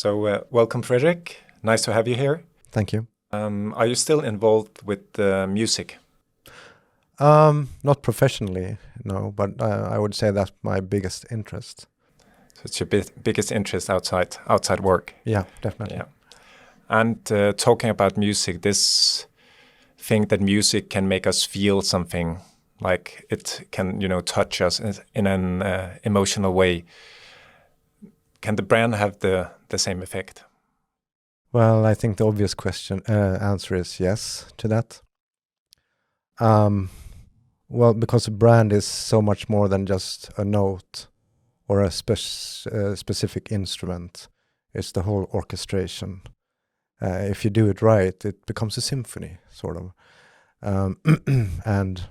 So welcome, Fredrik. Nice to have you here. Thank you. Are you still involved with music? Not professionally, no, but I would say that's my biggest interest. So it's your biggest interest outside work? Yeah, definitely. Yeah. And talking about music, this thing that music can make us feel something, like it can, touch us in an emotional way. Can the brand have the same effect? Well, I think the obvious answer is yes to that. Well, because a brand is so much more than just a note or a specific instrument. It's the whole orchestration. If you do it right, it becomes a symphony, sort of. And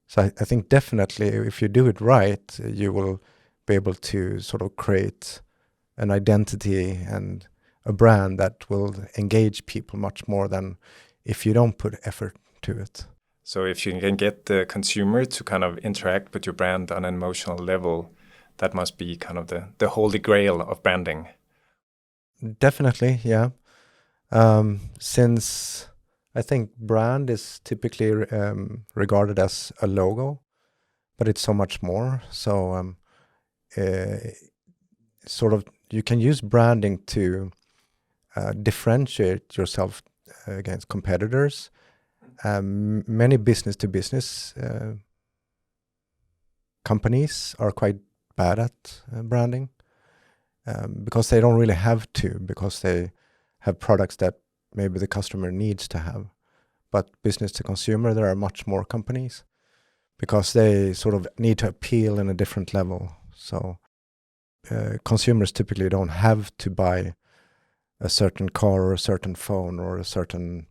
so I think definitely if you do it right, you will be able to sort of create an identity and a brand that will engage people much more than if you don't put effort to it. So if you can get the consumer to kind of interact with your brand on an emotional level, that must be kind of the holy grail of branding. Definitely, yeah. Since I think brand is typically regarded as a logo, but it's so much more. So sort of you can use branding to differentiate yourself against competitors. Many business-to-business companies are quite bad at branding because they don't really have to, because they have products that maybe the customer needs to have. But business to consumer, there are much more companies because they sort of need to appeal in a different level. So consumers typically don't have to buy a certain car or a certain phone or a certain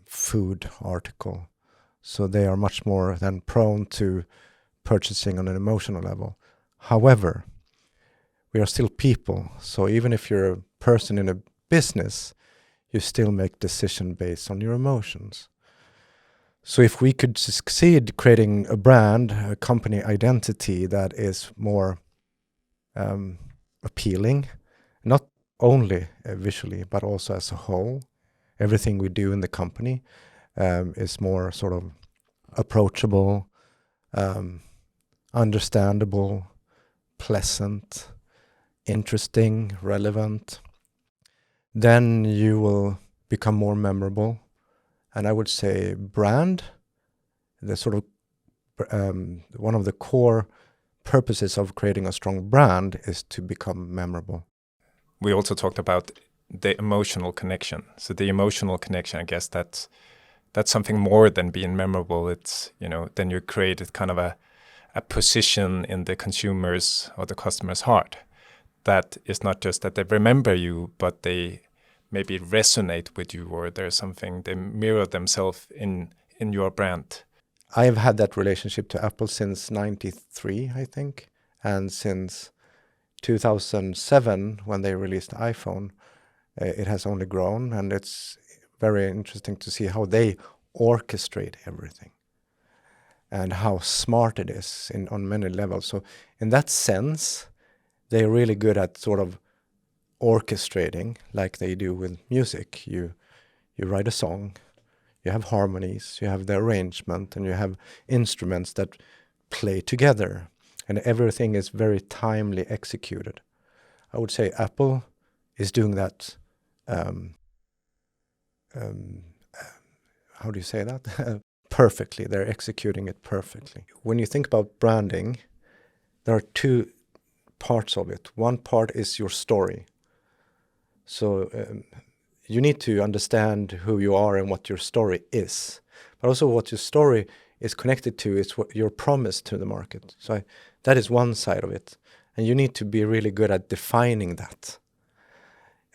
food article. So they are much more than prone to purchasing on an emotional level. However, we are still people. So even if you're a person in a business, you still make decisions based on your emotions. So if we could succeed creating a brand, a company identity that is more appealing, not only visually, but also as a whole, everything we do in the company is more sort of approachable, understandable, pleasant, interesting, relevant, then you will become more memorable. And I would say brand, the sort of one of the core purposes of creating a strong brand is to become memorable. We also talked about the emotional connection. So the emotional connection, I guess that's something more than being memorable. It's, then you create kind of a position in the consumer's or the customer's heart that is not just that they remember you, but they maybe resonate with you, or there's something, they mirror themselves in your brand. I have had that relationship to Apple since 93, I think. And since 2007, when they released the iPhone, it has only grown. And it's very interesting to see how they orchestrate everything and how smart it is on many levels. So in that sense, they're really good at sort of orchestrating like they do with music. You write a song, you have harmonies, you have the arrangement, and you have instruments that play together. And everything is very timely executed. I would say Apple is doing that. How do you say that? Perfectly. They're executing it perfectly. When you think about branding, there are two parts of it. One part is your story. So you need to understand who you are and what your story is, but also what your story is connected to is what your promise to the market. So that is one side of it. And you need to be really good at defining that.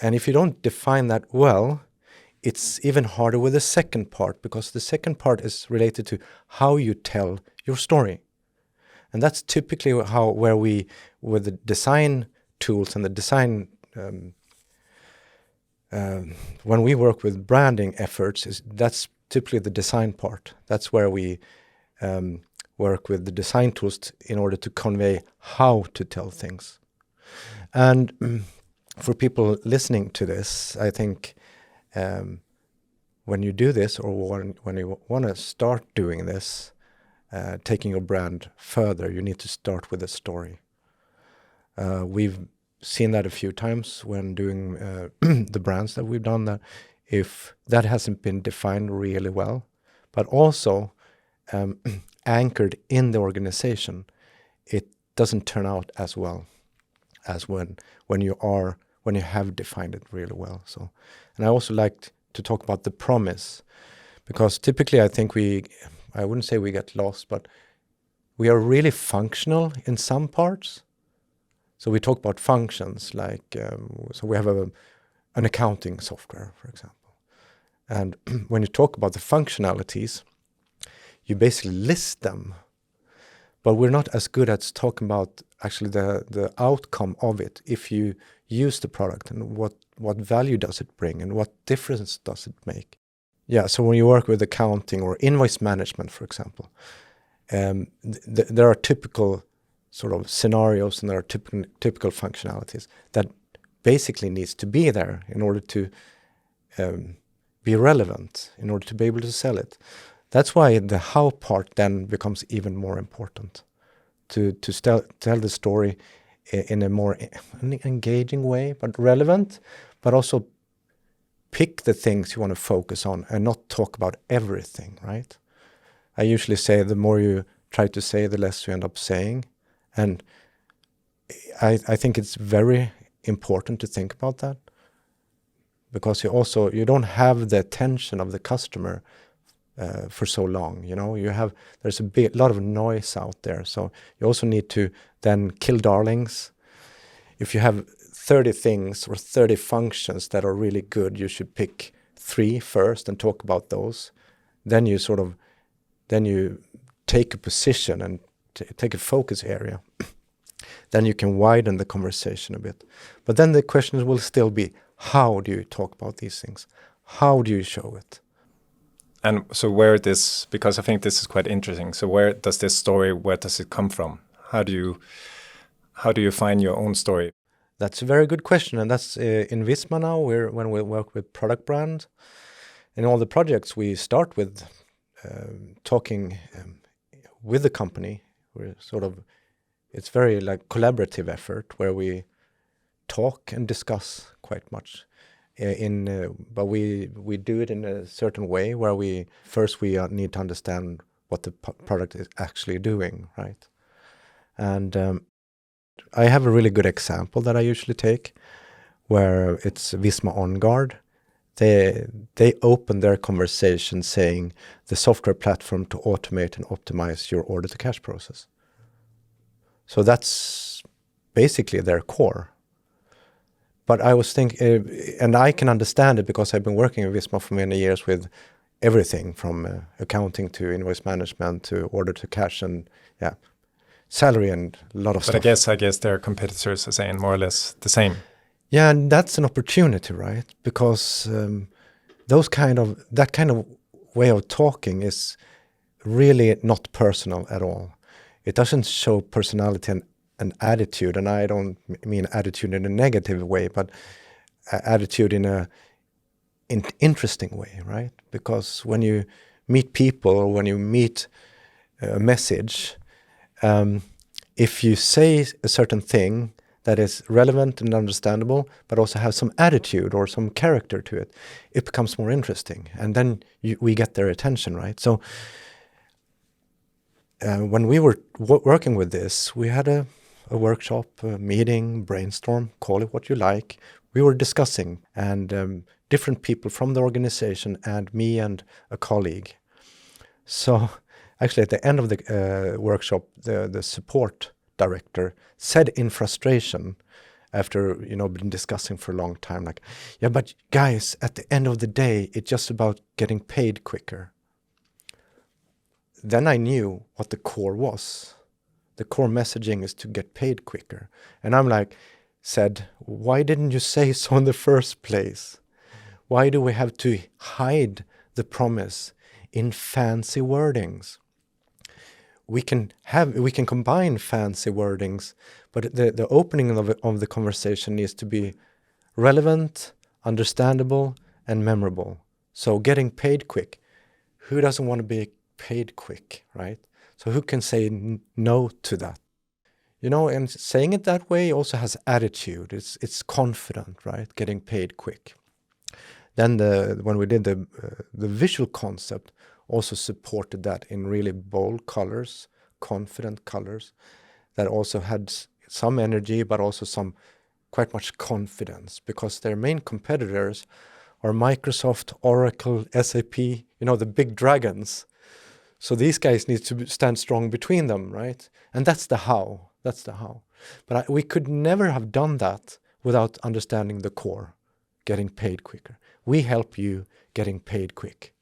And if you don't define that well, it's even harder with the second part, because the second part is related to how you tell your story. And that's typically where we, with the design tools and the design, when we work with branding efforts, that's typically the design part. That's where we work with the design tools in order to convey how to tell things. And for people listening to this, I think when you do this, or when you want to start doing this, taking your brand further, you need to start with a story. We've seen that a few times when doing the brands that we've done, that if that hasn't been defined really well, but also anchored in the organization, it doesn't turn out as well as when you have defined it really well. So, and I also like to talk about the promise, because typically I think I wouldn't say we get lost, but we are really functional in some parts. So we talk about functions, like so we have an accounting software, for example, and when you talk about the functionalities, you basically list them, but we're not as good at talking about actually the outcome of it. If you use the product, and what value does it bring, and what difference does it make? Yeah, so when you work with accounting or invoice management, for example, there are typical sort of scenarios, and there are typical functionalities that basically needs to be there in order to be relevant, in order to be able to sell it. That's why the how part then becomes even more important, to tell the story in a more engaging way, but relevant, but also pick the things you want to focus on and not talk about everything, right? I usually say the more you try to say, the less you end up saying. And I think it's very important to think about that, because you don't have the attention of the customer for so long. There's a lot of noise out there, so you also need to then kill darlings. If you have 30 things or 30 functions that are really good, you should pick 3 first and talk about those. Then you take a position and take a focus area. Then you can widen the conversation a bit. But then the questions will still be, how do you talk about these things? How do you show it? And so because I think this is quite interesting. So where does it come from? How do you find your own story? That's a very good question. And that's in Visma now, when we work with product brand. In all the projects, we start with talking with the company. It's very like collaborative effort where we talk and discuss quite much. But we do it in a certain way where we need to understand what the product is actually doing, right? And I have a really good example that I usually take, where it's Visma On Guard. They open their conversation saying the software platform to automate and optimize your order to cash process. So that's basically their core. But I was thinking, and I can understand it because I've been working with Visma for many years with everything from accounting to invoice management to order to cash and salary and a lot of stuff. But I guess their competitors are saying more or less the same. Yeah, and that's an opportunity, right? Because that kind of way of talking is really not personal at all. It doesn't show personality and attitude, and I don't mean attitude in a negative way, but attitude in an interesting way, right? Because when you meet people, or when you meet a message, if you say a certain thing that is relevant and understandable, but also has some attitude or some character to it, it becomes more interesting, and then we get their attention, right? So when we were working with this, we had a workshop, a meeting, brainstorm, call it what you like. We were discussing, and different people from the organization and me and a colleague. So actually at the end of the workshop, the support director said in frustration, after been discussing for a long time, like, yeah, but guys, at the end of the day, it's just about getting paid quicker. Then I knew what the core was. The core messaging is to get paid quicker. And I'm said, why didn't you say so in the first place? Why do we have to hide the promise in fancy wordings? We can combine fancy wordings, but the opening of the conversation needs to be relevant, understandable, and memorable. So getting paid quick. Who doesn't want to be paid quick, right? So who can say no to that? You know, and saying it that way also has attitude. It's confident, right? Getting paid quick. Then when we did the visual concept, also supported that in really bold colors, confident colors, that also had some energy, but also some quite much confidence, because their main competitors are Microsoft, Oracle, SAP, you know, the big dragons. So these guys need to stand strong between them, right? And that's the how. That's the how. But we could never have done that without understanding the core, getting paid quicker. We help you getting paid quick.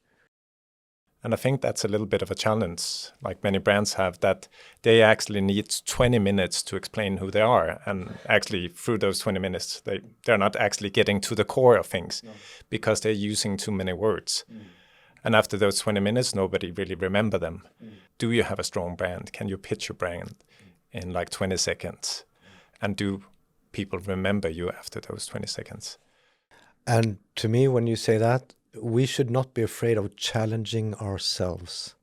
And I think that's a little bit of a challenge, like many brands have, that they actually need 20 minutes to explain who they are. And actually, through those 20 minutes, they're not actually getting to the core of things because they're using too many words. And after those 20 minutes, nobody really remember them. Do you have a strong brand? Can you pitch your brand in like 20 seconds? And do people remember you after those 20 seconds? And to me, when you say that, we should not be afraid of challenging ourselves.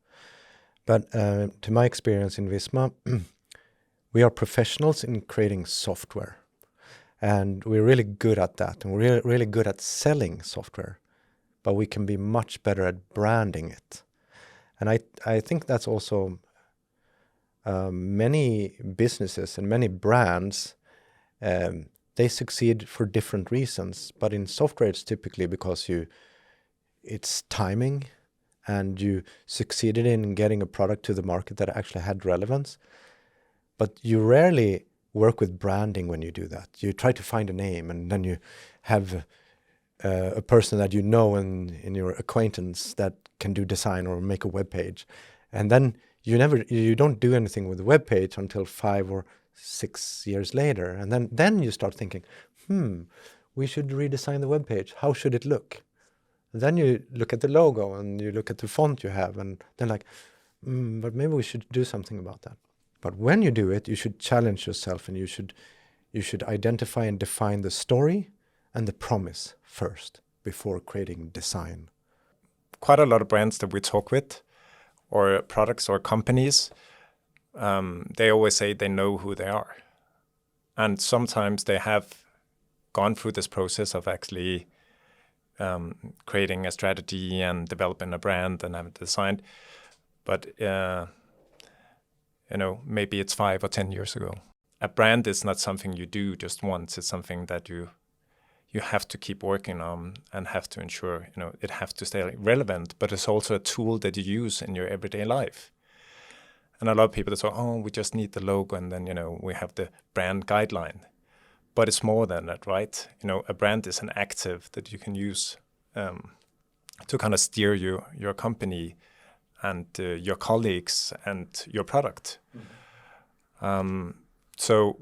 But to my experience in Visma, we are professionals in creating software. And we're really good at that. And we're really good at selling software. But we can be much better at branding it. And I think that's also many businesses and many brands, they succeed for different reasons. But in software, it's typically because it's timing, and you succeeded in getting a product to the market that actually had relevance. But you rarely work with branding when you do that. You try to find a name, and then you have a person that you know in your acquaintance that can do design or make a web page. And then you don't do anything with the web page until 5 or 6 years later. And then you start thinking, we should redesign the web page. How should it look? Then you look at the logo and you look at the font you have, and then like, but maybe we should do something about that. But when you do it, you should challenge yourself, and you should identify and define the story and the promise first before creating design. Quite a lot of brands that we talk with, or products or companies, they always say they know who they are. And sometimes they have gone through this process of actually creating a strategy and developing a brand and have it designed. But, maybe it's 5 or 10 years ago. A brand is not something you do just once. It's something that you have to keep working on and have to ensure, it has to stay relevant, but it's also a tool that you use in your everyday life. And a lot of people say, we just need the logo, and then, we have the brand guideline. But it's more than that, right? A brand is an active that you can use to kind of steer your company and your colleagues and your product. So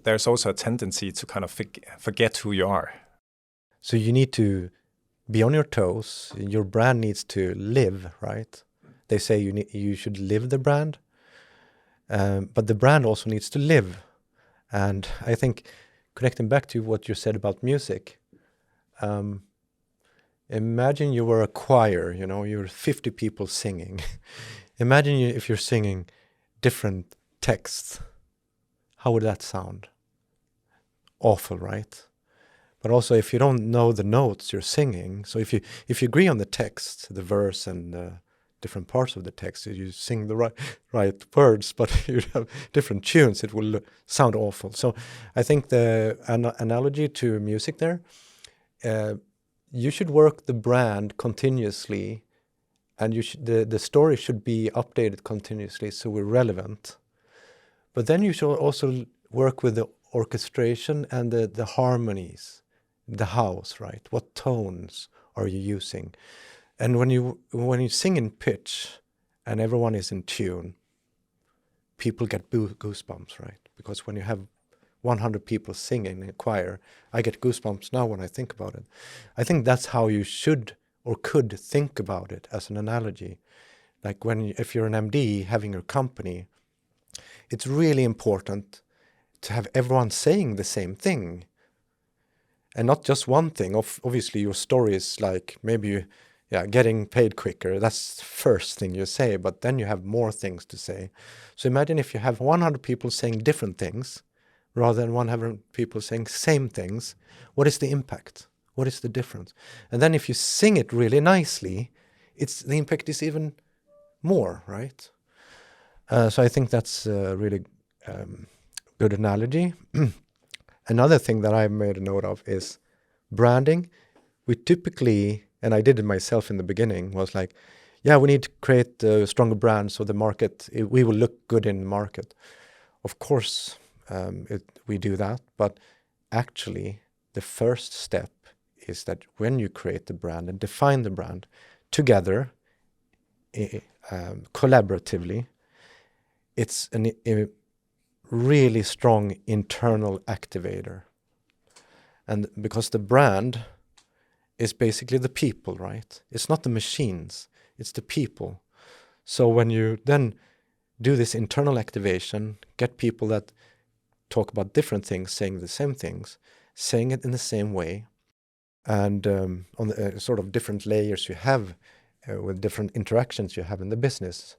there's also a tendency to kind of forget who you are. So you need to be on your toes. Your brand needs to live, right? They say you should live the brand, but the brand also needs to live. And I think, connecting back to what you said about music, imagine you were a choir, you're 50 people singing. Imagine if you're singing different texts. How would that sound? Awful, right? But also, if you don't know the notes you're singing, so if you agree on the text, the verse and different parts of the text, you sing the right words, but you have different tunes, it will sound awful. So I think the analogy to music there, you should work the brand continuously, and the story should be updated continuously so we're relevant. But then you should also work with the orchestration and the harmonies, the house, right? What tones are you using? And when you sing in pitch and everyone is in tune, people get goosebumps, right? Because when you have 100 people singing in a choir, I get goosebumps now when I think about it. I think that's how you should or could think about it as an analogy. Like if you're an MD having your company, it's really important to have everyone saying the same thing. And not just one thing. Obviously, your story is like maybe getting paid quicker. That's the first thing you say, but then you have more things to say. So imagine if you have 100 people saying different things rather than 100 people saying same things. What is the impact? What is the difference? And then if you sing it really nicely, the impact is even more, right? So I think that's a really good analogy. Another thing that I made a note of is branding. We typically, and I did it myself in the beginning, was like, we need to create a stronger brand so the market, we will look good in the market. Of course, we do that, but actually the first step is that when you create the brand and define the brand together, collaboratively, it's a really strong internal activator. And because the brand is basically the people, right? It's not the machines, it's the people. So when you then do this internal activation, get people that talk about different things, saying the same things, saying it in the same way, and on the sort of different layers you have with different interactions you have in the business,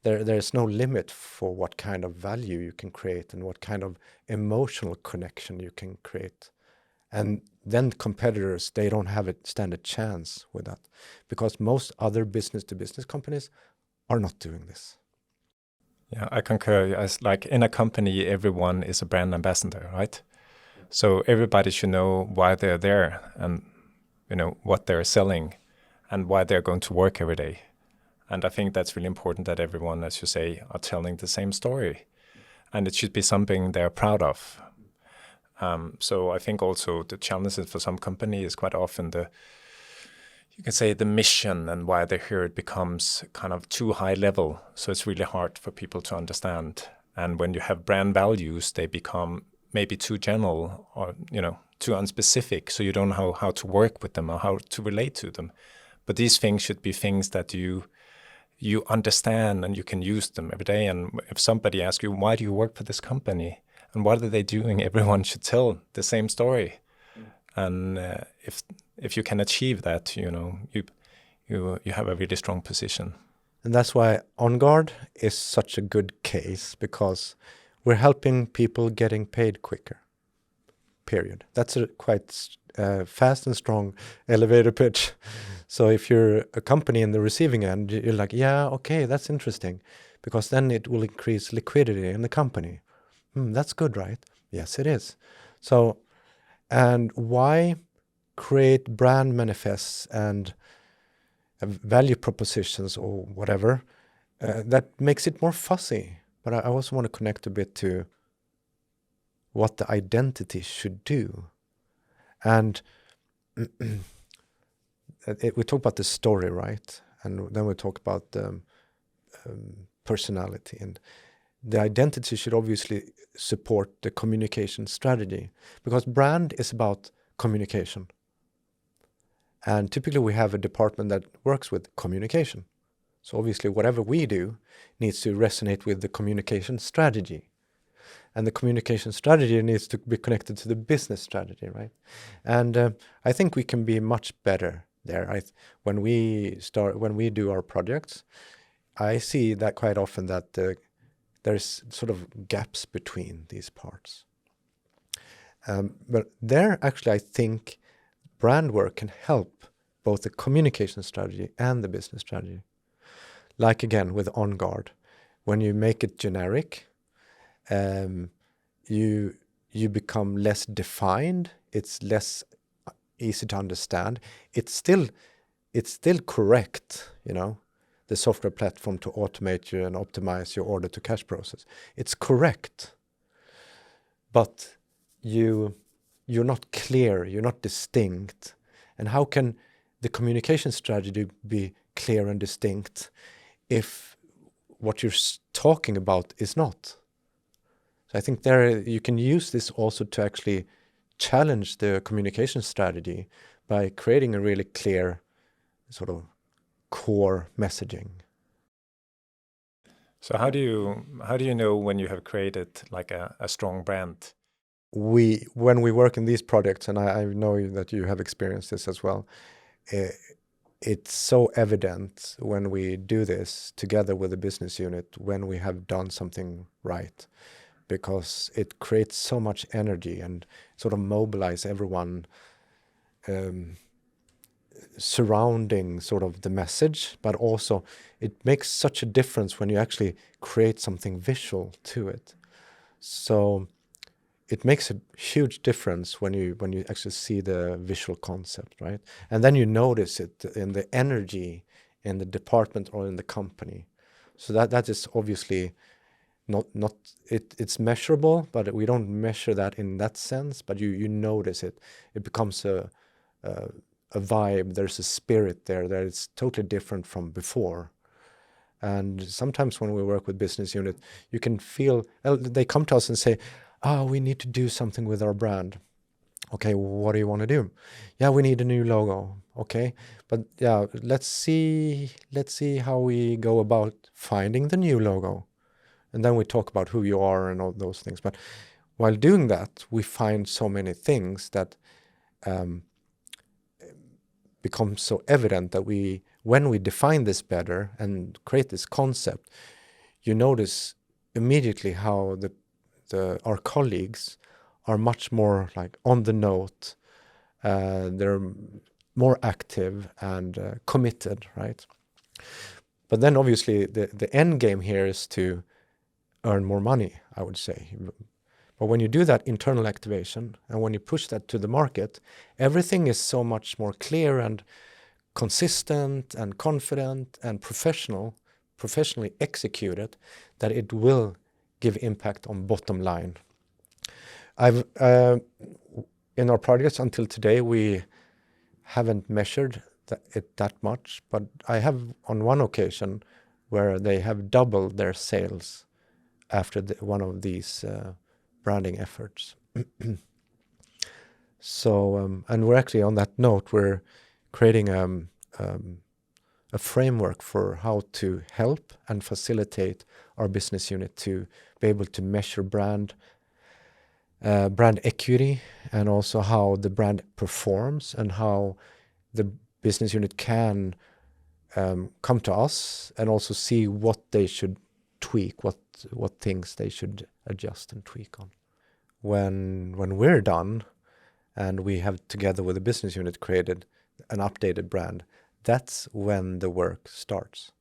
there's no limit for what kind of value you can create and what kind of emotional connection you can create. And then competitors, they don't stand a chance with that, because most other business-to-business companies are not doing this. Yeah, I concur. As like in a company, everyone is a brand ambassador, right? So everybody should know why they're there and, what they're selling and why they're going to work every day. And I think that's really important that everyone, as you say, are telling the same story. And it should be something they're proud of. So I think also the challenges for some company is quite often you can say the mission and why they're here, it becomes kind of too high level. So it's really hard for people to understand. And when you have brand values, they become maybe too general or, too unspecific. So you don't know how to work with them or how to relate to them. But these things should be things that you understand and you can use them every day. And if somebody asks you, why do you work for this company? And what are they doing? Everyone should tell the same story. And if you can achieve that, you have a really strong position. And that's why On Guard is such a good case, because we're helping people getting paid quicker. Period. That's a quite fast and strong elevator pitch. So if you're a company in the receiving end, you're like, okay, that's interesting, because then it will increase liquidity in the company. That's good, right? Yes, it is. So, and why create brand manifests and value propositions or whatever? That makes it more fuzzy. But I also want to connect a bit to what the identity should do. And we talk about the story, right? And then we talk about the personality. And the identity should obviously support the communication strategy, because brand is about communication. And typically we have a department that works with communication. So obviously whatever we do needs to resonate with the communication strategy. And the communication strategy needs to be connected to the business strategy, right? And I think we can be much better there. When we do our projects, I see that quite often that there's sort of gaps between these parts. But there, actually, I think brand work can help both the communication strategy and the business strategy. Like again with On Guard, when you make it generic, you become less defined. It's less easy to understand. It's still correct, the software platform to automate you and optimize your order to cash process. It's correct, but you're not clear. You're not distinct. And how can the communication strategy be clear and distinct if what you're talking about is not? So I think there you can use this also to actually challenge the communication strategy by creating a really clear sort of core messaging. So how do you know when you have created like a strong brand? when we work in these projects, and I know that you have experienced this as well, it's so evident when we do this together with the business unit when we have done something right, because it creates so much energy and sort of mobilize everyone surrounding sort of the message, but also it makes such a difference when you actually create something visual to it. So it makes a huge difference when you actually see the visual concept, right? And then you notice it in the energy in the department or in the company. So that is obviously not it's measurable, but we don't measure that in that sense. But you notice it. It becomes a vibe. There's a spirit there that is totally different from before. And sometimes when we work with business unit, you can feel they come to us and say, we need to do something with our brand. Okay, what do you want to do? Yeah, we need a new logo. Okay, but yeah, let's see how we go about finding the new logo. And then we talk about who you are and all those things. But while doing that, we find so many things that become so evident that when we define this better and create this concept, you notice immediately how our colleagues are much more like on the note. They're more active and committed, right? But then obviously the end game here is to earn more money, I would say. But when you do that internal activation and when you push that to the market, everything is so much more clear and consistent and confident and professionally executed, that it will give impact on bottom line. I've in our projects until today, we haven't measured it that much, but I have on one occasion where they have doubled their sales after one of these branding efforts. So, and we're actually on that note, we're creating a framework for how to help and facilitate our business unit to be able to measure brand equity, and also how the brand performs and how the business unit can come to us and also see what they should tweak, what things they should adjust and tweak on. When we're done and we have together with the business unit created an updated brand, that's when the work starts.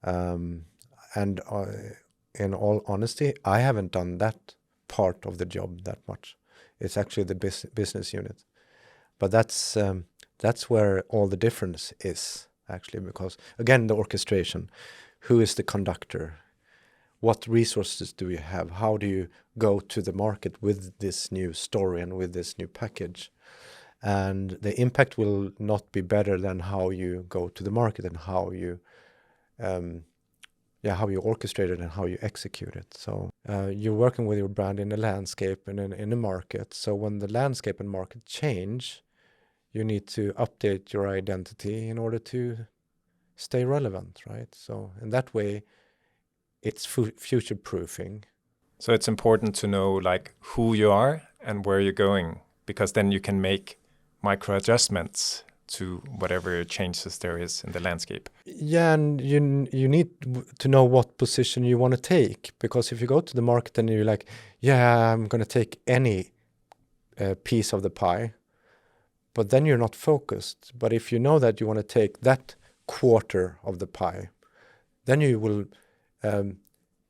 And in all honesty, I haven't done that part of the job that much. It's actually the business unit. But that's where all the difference is, actually, because again, the orchestration, who is the conductor? What resources do you have? How do you go to the market with this new story and with this new package? And the impact will not be better than how you go to the market and how you orchestrate it and how you execute it. So you're working with your brand in a landscape and in a market. So when the landscape and market change, you need to update your identity in order to stay relevant, right? So in that way, it's future proofing. So it's important to know like who you are and where you're going, because then you can make micro adjustments to whatever changes there is in the landscape. Yeah, and you need to know what position you want to take, because if you go to the market and you're like, yeah, I'm going to take any piece of the pie, but then you're not focused. But if you know that you want to take that quarter of the pie, then you will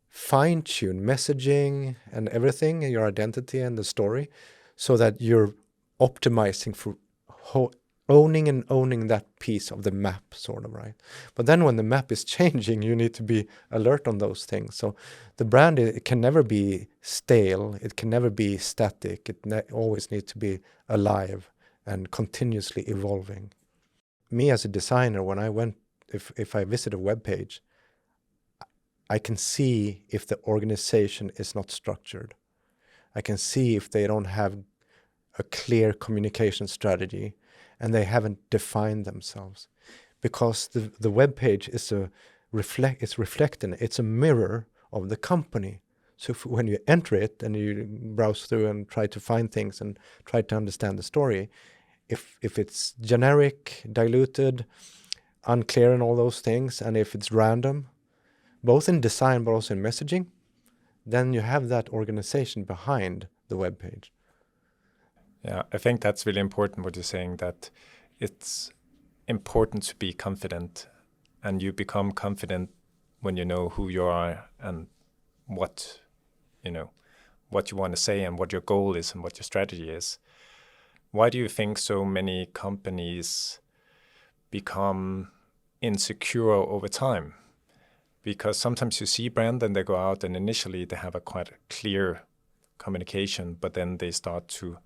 fine-tune messaging and everything, and your identity and the story, so that you're optimizing for owning that piece of the map, sort of, right? But then when the map is changing, you need to be alert on those things. So the brand, it can never be stale. It can never be static. It always needs to be alive and continuously evolving. Me as a designer, when I went, if I visit a web page, I can see if the organization is not structured. I can see if they don't have a clear communication strategy and they haven't defined themselves, because the web page is it's reflecting, it's a mirror of the company. So when you enter it and you browse through and try to find things and try to understand the story, if it's generic, diluted, unclear and all those things, and if it's random, both in design but also in messaging, then you have that organization behind the web page. Yeah, I think that's really important what you're saying, that it's important to be confident, and you become confident when you know who you are and what you want to say and what your goal is and what your strategy is. Why do you think so many companies become insecure over time? Because sometimes you see brand and they go out and initially they have a quite clear communication, but then they start to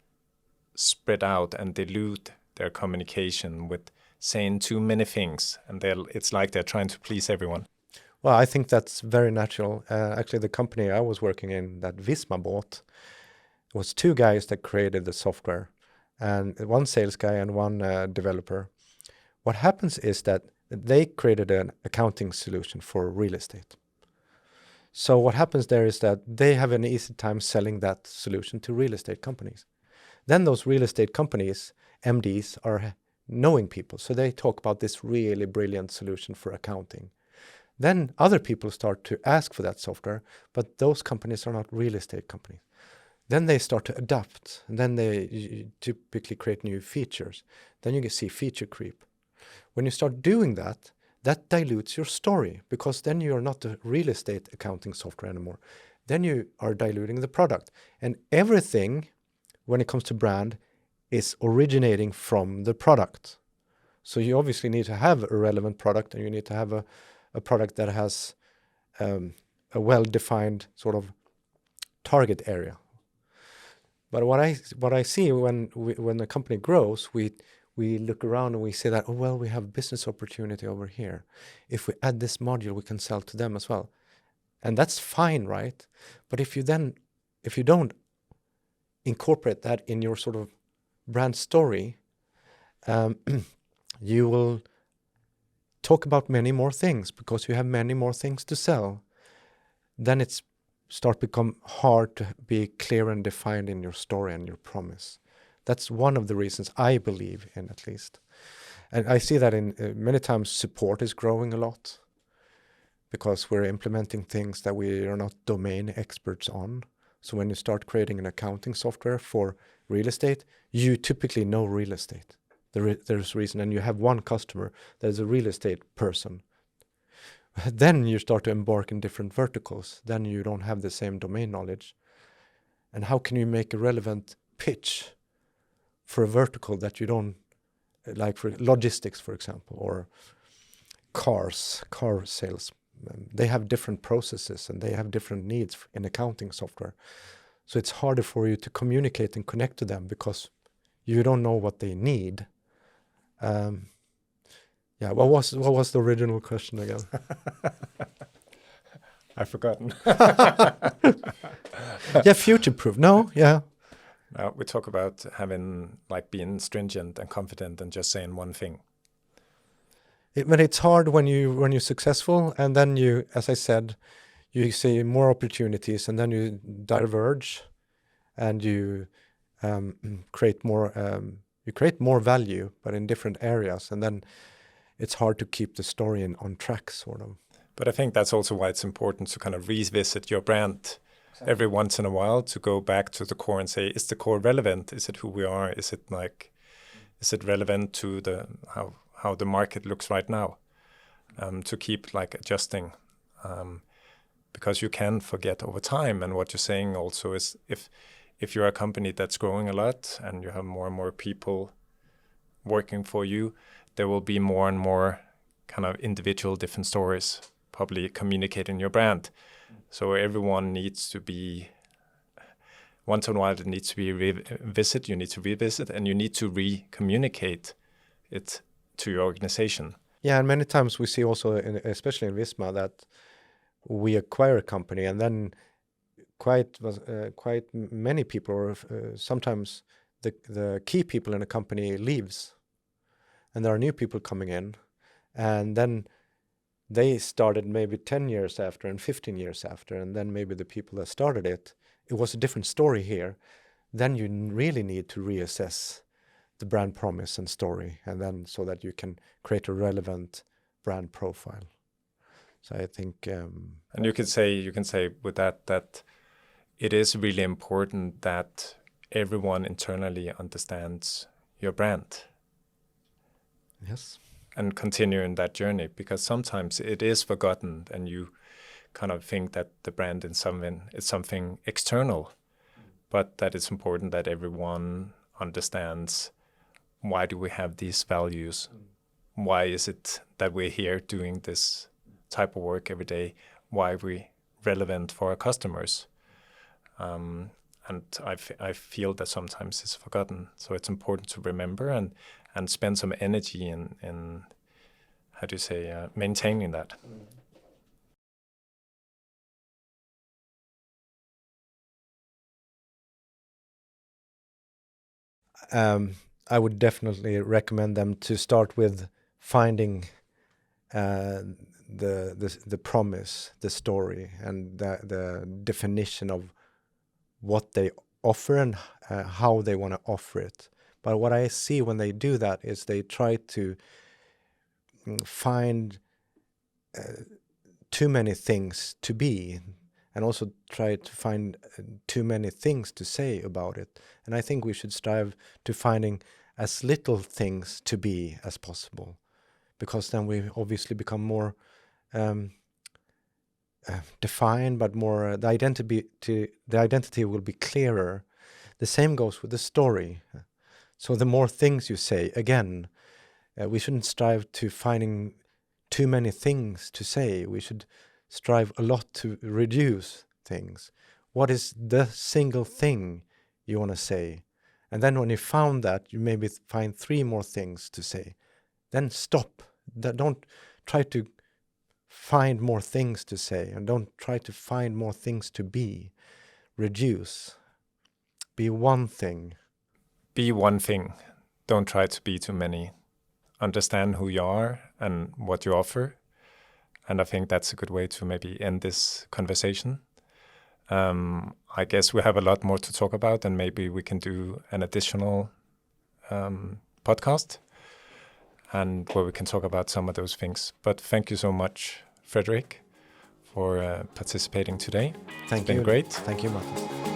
spread out and dilute their communication with saying too many things, and it's like they're trying to please everyone. Well, I think that's very natural. Actually, the company I was working in that Visma bought was two guys that created the software, and one sales guy and one developer. What happens is that they created an accounting solution for real estate. So what happens there is that they have an easy time selling that solution to real estate companies. Then those real estate companies, MDs, are knowing people. So they talk about this really brilliant solution for accounting. Then other people start to ask for that software, but those companies are not real estate companies. Then they start to adapt, and then they typically create new features. Then you can see feature creep. When you start doing that, that dilutes your story, because then you are not a real estate accounting software anymore. Then you are diluting the product. And everything, when it comes to brand, is originating from the product. So you obviously need to have a relevant product, and you need to have a product that has a well-defined sort of target area. But what I see when a company grows, we look around and we say that, oh, well, we have business opportunity over here. If we add this module, we can sell to them as well. And that's fine, right? But if you don't incorporate that in your sort of brand story, you will talk about many more things because you have many more things to sell. Then it's become hard to be clear and defined in your story and your promise. That's one of the reasons I believe in, at least. And I see that in many times support is growing a lot because we're implementing things that we are not domain experts on. So when you start creating an accounting software for real estate, you typically know real estate. There's reason, and you have one customer that is a real estate person. Then you start to embark in different verticals. Then you don't have the same domain knowledge. And how can you make a relevant pitch for a vertical that you don't, like for logistics, for example, or car sales? They have different processes and they have different needs in accounting software. So it's harder for you to communicate and connect to them because you don't know what they need. Yeah, what was the original question again? I've forgotten. Yeah, future-proof. No, yeah. Now we talk about being stringent and confident and just saying one thing. But it's hard when you're successful, and then you, as I said, you see more opportunities, and then you diverge, and you create more value, but in different areas, and then it's hard to keep the story on track, sort of. But I think that's also why it's important to kind of revisit your brand every once in a while, to go back to the core and say, is the core relevant? Is it who we are? Is it relevant to how the market looks right now? To keep adjusting, because you can forget over time. And what you're saying also is if you're a company that's growing a lot and you have more and more people working for you, there will be more and more kind of individual different stories probably communicating your brand. So everyone needs to be, once in a while it needs to be you need to revisit, and you need to re-communicate it to your organization. Yeah, and many times we see also, especially in Visma, that we acquire a company and then quite many people, or sometimes the key people in a company leaves, and there are new people coming in, and then they started maybe 10 years after and 15 years after, and then maybe the people that started it was a different story here, then you really need to reassess the brand promise and story, and then so that you can create a relevant brand profile. So I think, and you can say with that it is really important that everyone internally understands your brand. yes, And continue in that journey, because sometimes it is forgotten, and you kind of think that the brand is something external, but that it's important that everyone understands, why do we have these values? Why is it that we're here doing this type of work every day? Why are we relevant for our customers? And I feel that sometimes it's forgotten. So it's important to remember and spend some energy in how do you say, maintaining that. I would definitely recommend them to start with finding the promise, the story, and the definition of what they offer and how they want to offer it. But what I see when they do that is they try to find too many things to be, and also try to find too many things to say about it. And I think we should strive to finding as little things to be as possible, because then we obviously become more defined, but more the identity will be clearer. The same goes with the story. So the more things you say, again, we shouldn't strive to finding too many things to say. We should strive a lot to reduce things. What is the single thing you want to say? And then when you found that, you maybe find 3 more things to say. Then stop. Don't try to find more things to say, and don't try to find more things to be. Reduce. Be one thing. Be one thing. Don't try to be too many. Understand who you are and what you offer. And I think that's a good way to maybe end this conversation. I guess we have a lot more to talk about, and maybe we can do an additional podcast, and where we can talk about some of those things. But thank you so much, Fredrik, for participating today. Thank you. It's been great. Thank you, Mattis.